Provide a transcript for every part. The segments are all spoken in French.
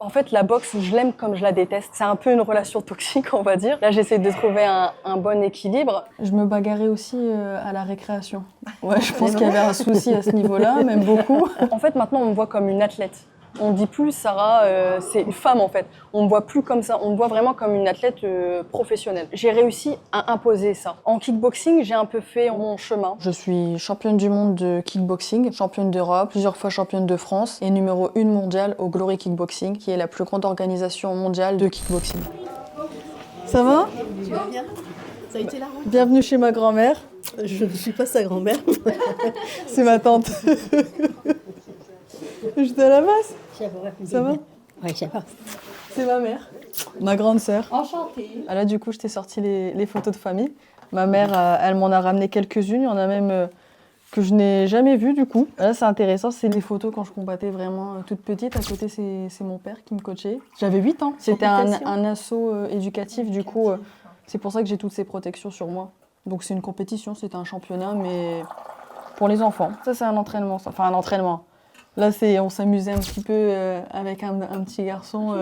En fait, la boxe, je l'aime comme je la déteste. C'est un peu une relation toxique, on va dire. Là, j'essaie de trouver un bon équilibre. Je me bagarrais aussi à la récréation. Ouais, je pense qu'il y avait un souci à ce niveau-là, même beaucoup. En fait, maintenant, on me voit comme une athlète. On dit plus, Sarah, c'est une femme en fait. On me voit plus comme ça. On me voit vraiment comme une athlète professionnelle. J'ai réussi à imposer ça. En kickboxing, j'ai un peu fait mon chemin. Je suis championne du monde de kickboxing, championne d'Europe, plusieurs fois championne de France et numéro 1 mondiale au Glory Kickboxing, qui est la plus grande organisation mondiale de kickboxing. Ça va? Tu vas bien? Ça a été la route? Bienvenue chez ma grand-mère. Je ne suis pas sa grand-mère. C'est ma tante. J'étais à la masse. Ça va? Oui, ça va. C'est ma mère, ma grande sœur. Enchantée. Là, du coup, je t'ai sorti les photos de famille. Ma mère, elle m'en a ramené quelques-unes. Il y en a même que je n'ai jamais vues, du coup. Là, c'est intéressant. C'est les photos quand je combattais vraiment toute petite. À côté, c'est mon père qui me coachait. J'avais 8 ans. C'était un assaut éducatif. Du coup, c'est pour ça que j'ai toutes ces protections sur moi. Donc, c'est une compétition. C'était un championnat, mais pour les enfants. Ça, c'est un entraînement. Enfin, un entraînement. Là, on s'amusait un petit peu avec un petit garçon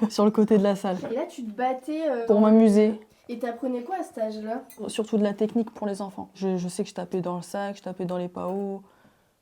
sur le côté de la salle. Et là, tu te battais Pour m'amuser. Et t'apprenais quoi à cet âge-là? Surtout de la technique pour les enfants. Je sais que je tapais dans le sac, je tapais dans les PAO,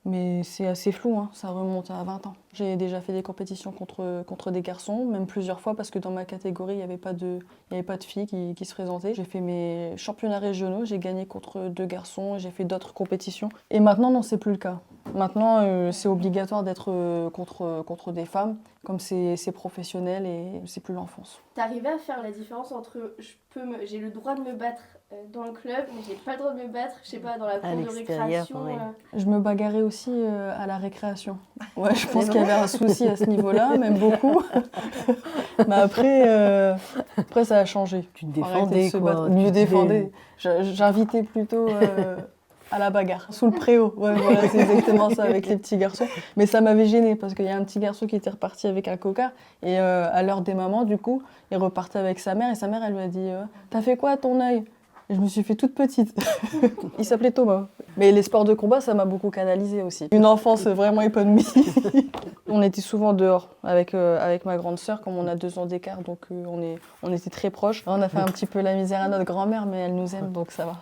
mais c'est assez flou, hein. Ça remonte à 20 ans. J'ai déjà fait des compétitions contre des garçons, même plusieurs fois, parce que dans ma catégorie, il n'y avait pas de filles qui se présentaient. J'ai fait mes championnats régionaux, j'ai gagné contre 2 garçons, j'ai fait d'autres compétitions. Et maintenant, non, c'est plus le cas. Maintenant, c'est obligatoire d'être contre des femmes, comme c'est professionnel et c'est plus l'enfance. T'arrivais à faire la différence entre j'ai le droit de me battre dans le club, mais j'ai pas le droit de me battre, je sais pas, dans la cour de récréation. Ouais. Je me bagarrais aussi à la récréation. Ouais, je pense qu'il y avait un souci à ce niveau-là, même beaucoup. Mais après, ça a changé. Tu te défendais, quoi. Je me défendais. J'invitais plutôt à la bagarre, sous le préau. Ouais, voilà, c'est exactement ça avec les petits garçons. Mais ça m'avait gênée parce qu'il y a un petit garçon qui était reparti avec un coca et à l'heure des mamans, du coup, il repartait avec sa mère et sa mère, elle lui a dit « T'as fait quoi à ton œil ?» Et je me suis fait toute petite. Il s'appelait Thomas. Mais les sports de combat, ça m'a beaucoup canalisée aussi. Une enfance vraiment épanouie. On était souvent dehors avec ma grande sœur, comme on a 2 ans d'écart, donc on était très proches. On a fait un petit peu la misère à notre grand-mère, mais elle nous aime, donc ça va.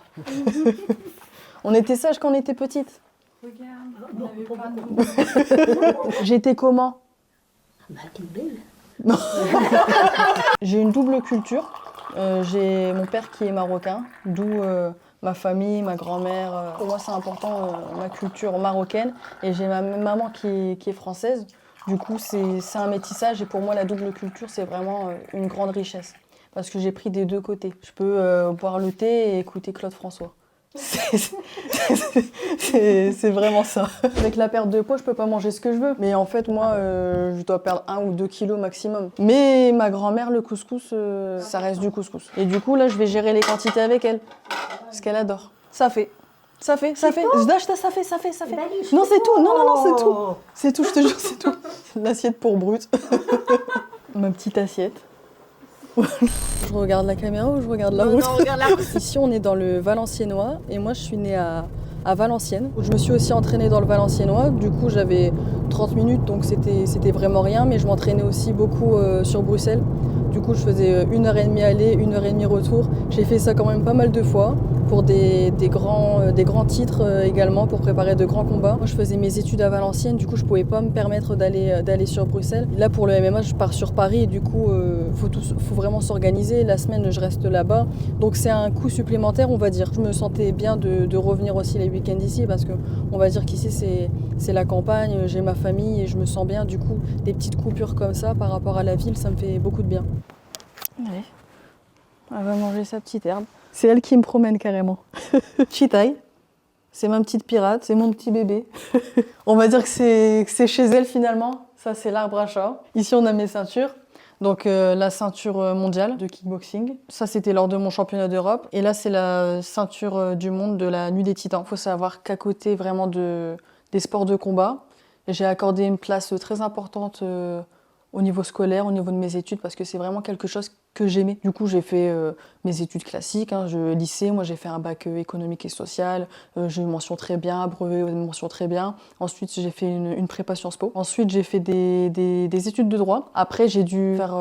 On était sages quand on était petite. Regarde, on avait pas de... J'étais comment? Bah, t'es belle. Non. J'ai une double culture. J'ai mon père qui est marocain, d'où ma famille, ma grand-mère. Pour moi, c'est important, ma culture marocaine. Et j'ai ma maman qui est française. Du coup, c'est un métissage. Et pour moi, la double culture, c'est vraiment une grande richesse. Parce que j'ai pris des 2 côtés. Je peux boire le thé et écouter Claude François. C'est vraiment ça. Avec la perte de poids, je peux pas manger ce que je veux. Mais en fait, moi, je dois perdre 1 ou 2 kilos maximum. Mais ma grand-mère, le couscous, ça reste du couscous. Et du coup, là, je vais gérer les quantités avec elle. Parce qu'elle adore. Ça fait. Ça fait. Ça fait. Non, c'est tout. Non, c'est tout. C'est tout, je te jure, c'est tout. L'assiette pour brut. Ma petite assiette. Je regarde la caméra ou je regarde la route? Non, regarde la route. Ici, on est dans le Valenciennois et moi, je suis née à Valenciennes. Je me suis aussi entraînée dans le Valenciennois. Du coup, j'avais 30 minutes, donc c'était vraiment rien. Mais je m'entraînais aussi beaucoup sur Bruxelles. Du coup, je faisais 1h30 aller, 1h30 retour. J'ai fait ça quand même pas mal de fois pour des grands titres également, pour préparer de grands combats. Moi, je faisais mes études à Valenciennes, du coup, je pouvais pas me permettre d'aller sur Bruxelles. Là, pour le MMA, je pars sur Paris et du coup, faut vraiment s'organiser. La semaine, je reste là-bas. Donc, c'est un coût supplémentaire, on va dire. Je me sentais bien de revenir aussi les week-ends ici parce que on va dire qu'ici, c'est la campagne, j'ai ma famille et je me sens bien. Du coup, des petites coupures comme ça par rapport à la ville, ça me fait beaucoup de bien. Allez, elle va manger sa petite herbe. C'est elle qui me promène carrément. Chitaï, c'est ma petite pirate, c'est mon petit bébé. On va dire que c'est chez elle finalement. Ça, c'est l'arbre à chat. Ici, on a mes ceintures. Donc la ceinture mondiale de kickboxing. Ça, c'était lors de mon championnat d'Europe. Et là, c'est la ceinture du monde de la Nuit des Titans. Il faut savoir qu'à côté vraiment des sports de combat, j'ai accordé une place très importante au niveau scolaire, au niveau de mes études, parce que c'est vraiment quelque chose que j'aimais. Du coup, j'ai fait mes études classiques, lycée, moi j'ai fait un bac économique et social, j'ai eu mention très bien, brevet mention très bien. Ensuite, j'ai fait une prépa Sciences Po. Ensuite, j'ai fait des études de droit. Après, j'ai dû faire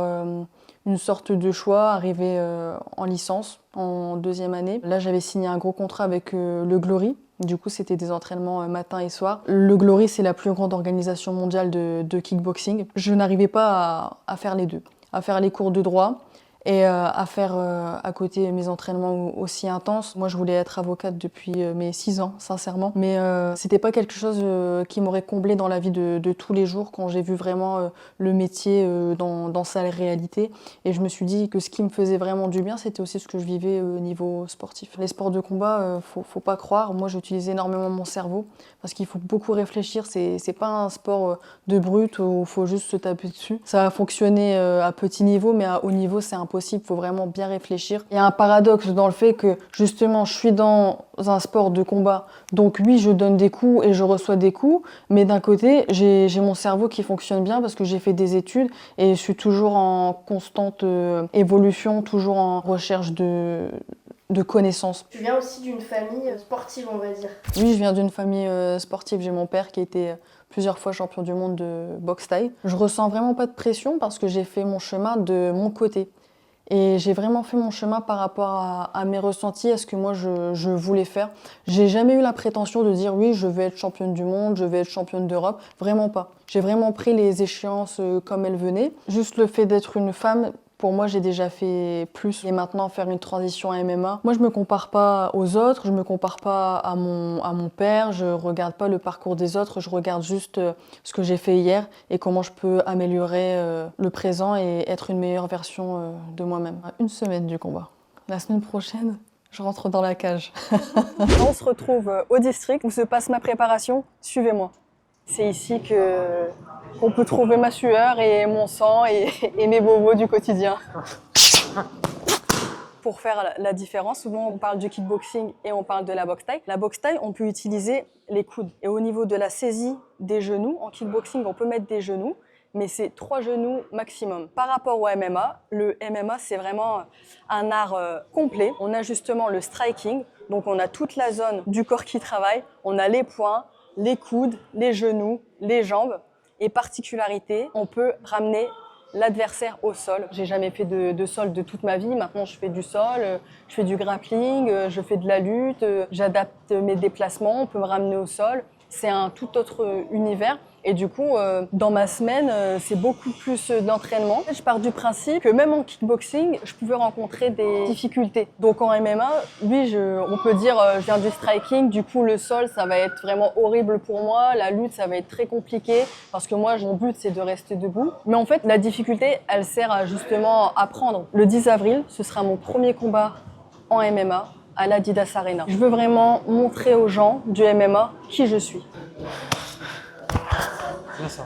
une sorte de choix, arriver en licence en 2e année. Là, j'avais signé un gros contrat avec le Glory. Du coup, c'était des entraînements matin et soir. Le Glory, c'est la plus grande organisation mondiale de kickboxing. Je n'arrivais pas à faire les deux, à faire les cours de droit et à faire à côté mes entraînements aussi intenses. Moi, je voulais être avocate depuis mes 6 ans, sincèrement. Mais c'était pas quelque chose qui m'aurait comblée dans la vie de tous les jours quand j'ai vu vraiment le métier dans sa réalité. Et je me suis dit que ce qui me faisait vraiment du bien, c'était aussi ce que je vivais au niveau sportif. Les sports de combat, faut pas croire. Moi, j'utilise énormément mon cerveau parce qu'il faut beaucoup réfléchir. C'est pas un sport de brut où il faut juste se taper dessus. Ça va fonctionner à petit niveau, mais à haut niveau, c'est impossible. Il faut vraiment bien réfléchir. Il y a un paradoxe dans le fait que, justement, je suis dans un sport de combat. Donc oui, je donne des coups et je reçois des coups. Mais d'un côté, j'ai mon cerveau qui fonctionne bien parce que j'ai fait des études et je suis toujours en constante évolution, toujours en recherche de connaissances. Tu viens aussi d'une famille sportive, on va dire. Oui, je viens d'une famille sportive. J'ai mon père qui a été plusieurs fois champion du monde de boxe thaï. Je ressens vraiment pas de pression parce que j'ai fait mon chemin de mon côté. Et j'ai vraiment fait mon chemin par rapport à mes ressentis, à ce que moi je voulais faire. J'ai jamais eu la prétention de dire oui, je vais être championne du monde, je vais être championne d'Europe. Vraiment pas. J'ai vraiment pris les échéances comme elles venaient. Juste le fait d'être une femme, pour moi, j'ai déjà fait plus. Et maintenant, faire une transition à MMA. Moi, je me compare pas aux autres, je me compare pas à mon père, je regarde pas le parcours des autres, je regarde juste ce que j'ai fait hier et comment je peux améliorer le présent et être une meilleure version de moi-même. À 1 semaine du combat. La semaine prochaine, je rentre dans la cage. On se retrouve au district où se passe ma préparation. Suivez-moi. C'est ici qu'on peut trouver ma sueur et mon sang et mes bobos du quotidien. Pour faire la différence, souvent on parle du kickboxing et on parle de la boxe thaï. La boxe thaï, on peut utiliser les coudes. Et au niveau de la saisie des genoux, en kickboxing, on peut mettre des genoux, mais c'est 3 genoux maximum. Par rapport au MMA, le MMA, c'est vraiment un art complet. On a justement le striking, donc on a toute la zone du corps qui travaille, on a les poings, les coudes, les genoux, les jambes. Et particularité, on peut ramener l'adversaire au sol. J'ai jamais fait de sol de toute ma vie. Maintenant, je fais du sol, je fais du grappling, je fais de la lutte, j'adapte mes déplacements, on peut me ramener au sol. C'est un tout autre univers. Et du coup, dans ma semaine, c'est beaucoup plus d'entraînement. Je pars du principe que même en kickboxing, je pouvais rencontrer des difficultés. Donc en MMA, oui, on peut dire je viens du striking, du coup le sol, ça va être vraiment horrible pour moi. La lutte, ça va être très compliqué parce que moi, mon but, c'est de rester debout. Mais en fait, la difficulté, elle sert à justement apprendre. Le 10 avril, ce sera mon premier combat en MMA à l'Adidas Arena. Je veux vraiment montrer aux gens du MMA qui je suis. Bien ça.